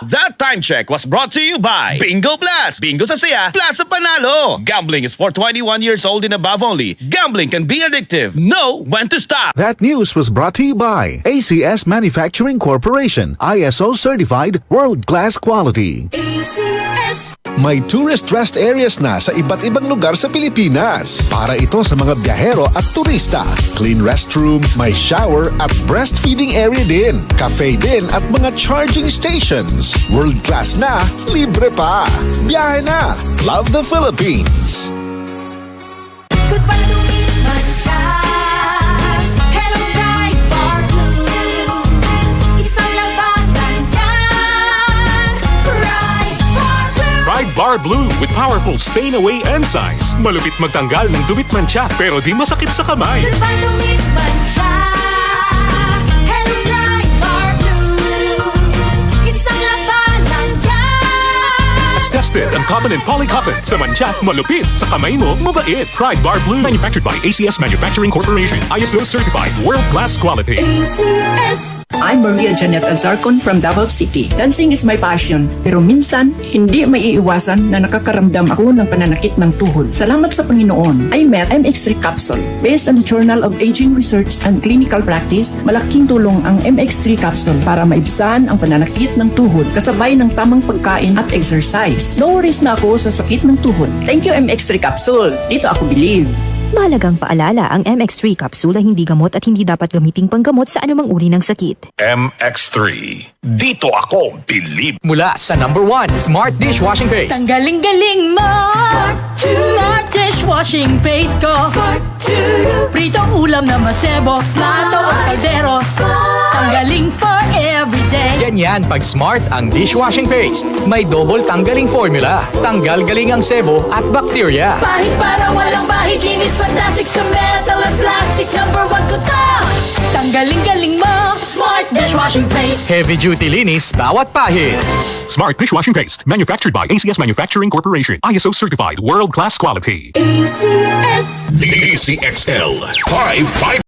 That time check was brought to you by Bingo Blast. Bingo sa saya, plus sa panalo. Gambling is for 21 years old and above only. Gambling can be addictive. Know when to stop. That news was brought to you by ACS Manufacturing Corporation, ISO certified, world-class quality. ACS. May tourist rest areas na sa iba't ibang lugar sa Pilipinas. Para ito sa mga biyahero at turista. Clean restroom, may shower at breastfeeding area din. Cafe din at mga charging stations. World class na, libre pa. Biyahe na. Love the Philippines. Goodbye to me, Mancha. Hello, bright bar blue. Isang labanan yan. Bright bar blue. Pride Bar Blue with powerful stain-away enzymes. Malupit magtanggal ng dubit mancha pero di masakit sa kamay. Goodbye to me, Mancha. Hello, bright bar blue. Isang labanan yan. As tested ang cotton and polycotton. Sa mancha, malupit. Sa kamay mo, mabait. Pride Bar Blue. Manufactured by ACS Manufacturing Corporation. ISO certified. World-class quality. ACS. I'm Maria Janet Azarcon from Davao City. Dancing is my passion, pero minsan, hindi maiiwasan na nakakaramdam ako ng pananakit ng tuhod. Salamat sa Panginoon, I met MX3 Capsule. Based on the Journal of Aging Research and Clinical Practice, malaking tulong ang MX3 Capsule para maibsan ang pananakit ng tuhod kasabay ng tamang pagkain at exercise. No worries na ako sa sakit ng tuhod. Thank you MX3 Capsule. Dito ako believe. Mahalagang paalala, ang MX3 capsule ay hindi gamot at hindi dapat gamiting panggamot sa anumang uri ng sakit. MX3. Dito ako believe. Mula sa #1 Smart Dishwashing Paste. Ang galing-galing mo! Smart dishwashing paste ko! Pritong ulam na masebo, plato o kaldero. Ang galing for everyday. Ganyan pag Smart ang dishwashing paste. May double tanggaling formula. Tanggal galing ang sebo at bakterya. Bahid para walang bahid, linis fantastic sa metal at plastic. #1 ko to! Tanggaling-galing mo! Smart dishwashing paste. Heavy duty linis bawat pahid. Smart Dishwashing Paste. Manufactured by ACS Manufacturing Corporation. ISO certified. World-class quality. ACS. DCXL 555.